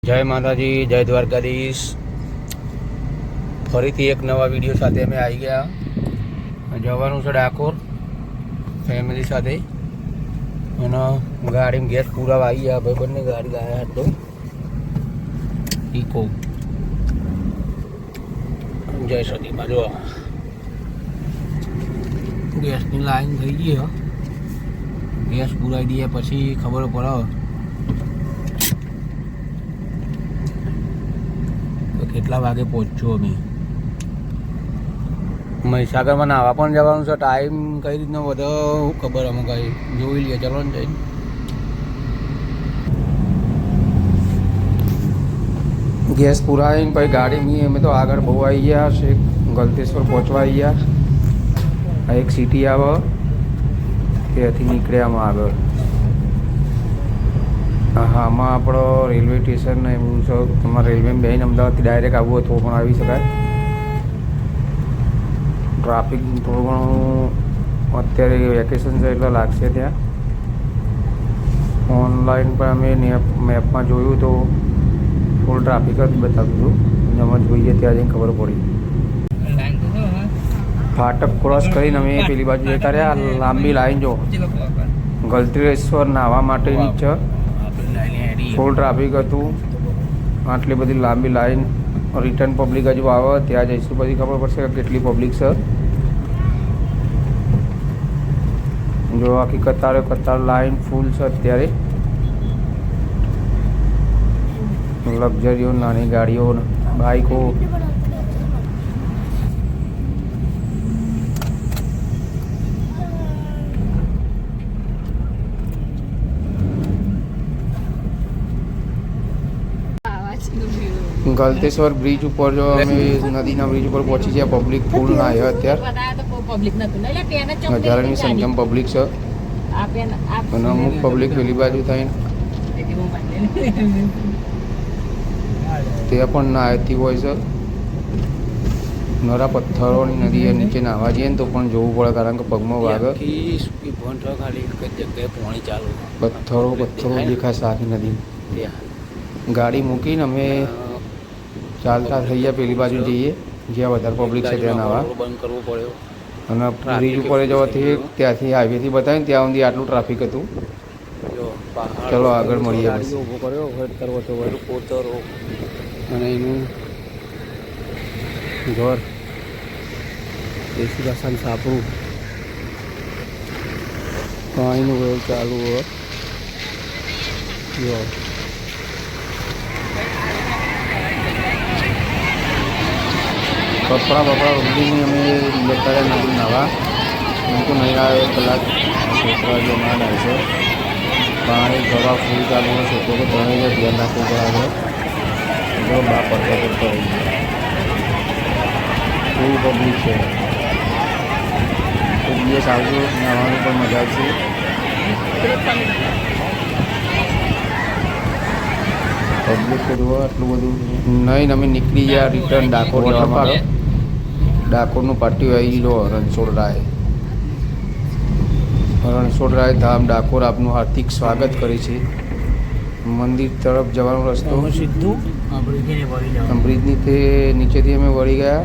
જય માતાજી, જય દ્વારકાધીશ। ફરીથી એક નવા વિડીયો સાથે અમે આવી ગયા। જવાનું છે ડાકોર ફેમિલી સાથે અને ગાડીમાં ગેસ પુરાવા આવી ગયા। ભાઈ બંને ગાડી લાવ્યા હતો ઇકો જય સતીમાં। જો ગેસની લાઈન થઈ ગઈ હ, ગેસ પુરાવી દઈએ પછી ખબર પડે કેટલા વાગે પહોંચ્યો। અમે મહીસાગરમાં નાવા પણ જવાનું છે। ટાઈમ કઈ રીતનો બધો ખબર અમે કઈ જોઈ લઈએ, ચલો ને જઈને। ગેસ પુરાવીને પછી ગાડી અમે તો આગળ બહુ આવી ગયા છે, ગલતેશ્વર પહોંચવા આવી ગયા। આ એક સિટી આવે ત્યાંથી નીકળ્યા અમે આગળ। હા, આમાં આપણો રેલવે સ્ટેશન એવું છે, તમારે રેલવેમાં બેન અમદાવાદથી ડાયરેક્ટ આવવું હોય તો પણ આવી શકાય। ટ્રાફિક થોડું ઘણું અત્યારે વેકેશન છે એટલે લાગશે ત્યાં। ઓનલાઈન પણ અમે મેપમાં જોયું તો ફૂલ ટ્રાફિક જ બતાવ્યું હતું, અમે જોઈએ ત્યાં જઈને ખબર પડી। ફાટક ક્રોસ કરીને અમે પેલી બાજુ જતા રહ્યા। લાંબી લાઈન જો ગલતેશ્વર નાહવા માટેની છે, ફૂલ ટ્રાફિક હતું। આટલી બધી લાંબી લાઈન, રિટર્ન પબ્લિક હજુ આવે ત્યાં જઈશું પછી ખબર પડશે કે કેટલી પબ્લિક છે। જો આખી કતાર લાઈન ફૂલ છે અત્યારે। લક્ઝરીઓ, નાની ગાડીઓ, બાઈકો, ગલતેશ્વર બ્રિજ ઉપર જો અમે નદીના બ્રિજ ઉપર પહોંચી ગયા। પબ્લિક ફૂલ ના આવ્યા અત્યારે, હજારોની સંખ્યામાં પબ્લિક છે અને અમુક પબ્લિક પેલી બાજુ થઈને ત્યાં પણ ના આવતી હોય છે। નરા પથ્થરોની નદી નીચે નાહવા જઈએ ને તો પણ જોવું પડે, કારણ કે પગમાં વાગે। પથ્થરો દેખાશે આખી નદી। ગાડી મૂકીને અમે ચાલતા થઈ ગયા, પેલી બાજુ જઈએ જ્યાં વધારે પબ્લિક છે ત્યાં નાવા। બંધ કરવું પડ્યો અને બ્રિજ ઉપર જવાથી ત્યાંથી હાઈવેથી બતાવીને ત્યાં સુધી આટલું ટ્રાફિક હતું। ચલો આગળ મળીએ। ઊભો કર્યો કોતરો અને એનું ઘર દેશી ભાષાનું સાપરું પાણીનું વેવ ચાલુ હોય જો। કપડાં ઉડીને અમે જતા નદી નાવા। હું તો નહીં આવ્યો 1 કલાક, છોકરા જો ના નાય છે। પાણી પ્રવાહ ફૂલ ચાલુ હોય, છોકરો તો ભણી જાય, ધ્યાન રાખવું પડે। જો બા પડતા રહી ગયા, ફૂલ પબ્લિક છે। તો દિવસ આવજો, નાહવાની પણ મજા આવશે। પબ્લિક તો જોવા આટલું બધું નહીં। અમે નીકળી ગયા રિટર્ન ડાકોર જવા માટે। ડાકોરનું પાટિયું આવી ગયો રણછોડરાય ધામ ડાકોર આપનું હાર્દિક સ્વાગત કરે છે। મંદિર તરફ જવાનો રસ્તો સીધું બ્રિજની તે નીચેથી અમે વળી ગયા।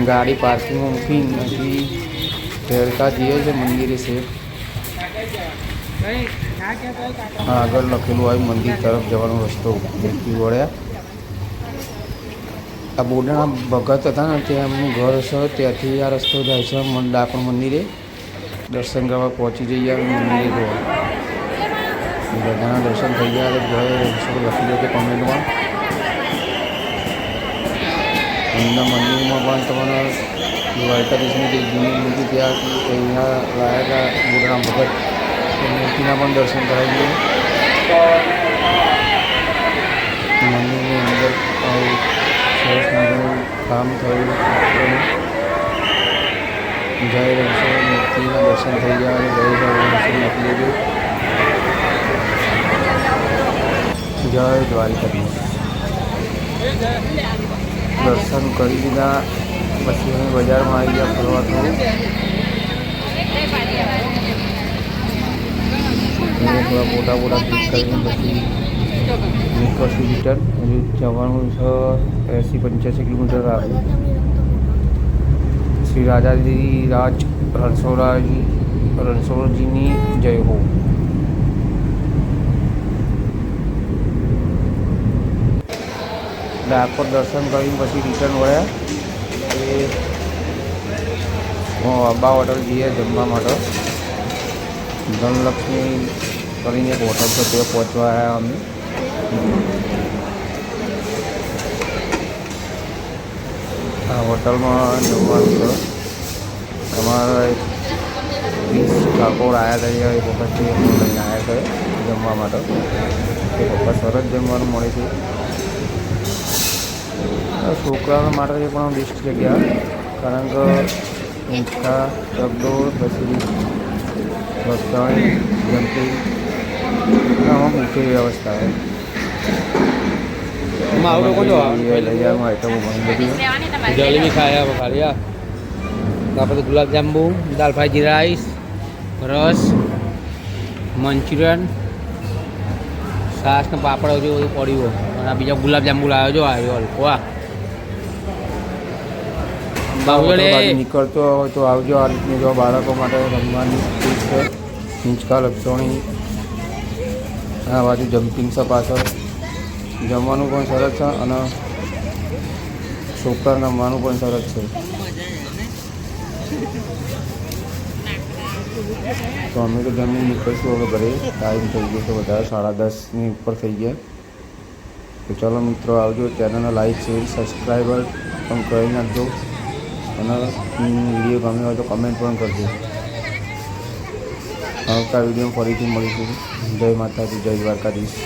ગાડી પાર્કિંગમાં મૂકીને હજી ફેરતા જઈએ છે મંદિરે છે। આગળ લખેલું હોય મંદિર તરફ જવાનો રસ્તો, દેખી વળ્યા। આ બોડાના ભગત હતા ને ત્યાં એમનું ઘર છે, ત્યાંથી આ રસ્તો જાય છે ડાકોર મંદિરે। દર્શન કરવા પહોંચી જઈએ મંદિરે જોવા। બધાના દર્શન થઈ ગયા તો જય લખી દો કે કમેન્ટમાં। એમના મંદિરમાં પણ તમારા દ્વારકાધીશની જે જૂની મૂર્તિ ત્યાં અહીંયા લાયા હતા બોડાના ભગત, મૂર્તિના પણ દર્શન કરાવીએ। મંદિરની અંદર સરસ મજાનું કામ થયું। જય રણછોડ મૂર્તિના દર્શન થઈ ગયા અને જય રણછોડ લખી દેજો। જય દ્વારકાધીશ। દર્શન કરી દીધા પછી અમે બજારમાં આવી ગયા ફરવા। તો થોડા ફોટા ક્લિક કરીને પછી નીકળશું રિટર્ન. હજુ જવાનું છે 80-85 કિલોમીટર આગળ. શ્રી રાજાજી રાજ રણછોડજીની જય હો. ડાકોર દર્શન કરીને પછી રિટર્ન વળ્યા એ અંબા હોટલ જઈએ જમવા માટે. ધનલક્ષ્મી કરીને એક હોટલ છે તે પહોંચવા આવ્યા અમે. આ હોટલમાં જમવાનું છે. અમારા 20 ઠાકોર આવ્યા હતા એક વખત લઈને આવ્યા છે જમવા માટે. એ વખત સરસ જમવાનું મળે છે. છોકરાઓ માટે પણ બેસ્ટ જગ્યા, કારણ કે ઊંચા ચકડોળ પછી રસ્તણી જમ્પિંગ આમાં મોટી વ્યવસ્થા છે. આઈટમો ઘણી બધી જલેબી ખાયા ખાલી આપણે ગુલાબજાંબુ, દાલ ફ્રાય જીરા રાઈસ, રસ, મંચુરિયન, છાસ ને પાપડ હજુ બધું પડ્યું. અને આ બીજા ગુલાબજાંબુ લાવ્યો જો આવ્યો વાહ. નીકળતો હોય તો આવજો. આ રીતની જો બાળકો માટે રમવાની ચીજ છે. હિંચકા લપસણી, આ બાજુ જમ્પિંગ છે પાછળ. જમવાનું પણ સરસ છે અને છોકરા રમવાનું પણ સરસ છે. તો અમે તો જમીન નીકળશું હવે ઘરે. ટાઈમ થઈ ગયો છે વધારે, 10:30 ઉપર થઈ ગયા. તો ચાલો મિત્રો આવજો. ચેનલને લાઈક શેર સબસ્ક્રાઈબર પણ કરી નાખજો અને વિડીયો ગમ્યો હોય તો કમેન્ટ પણ કરજો. આવતા વિડીયો ફરીથી મળીશું. જય માતાજી, જય દ્વારકાધીશ.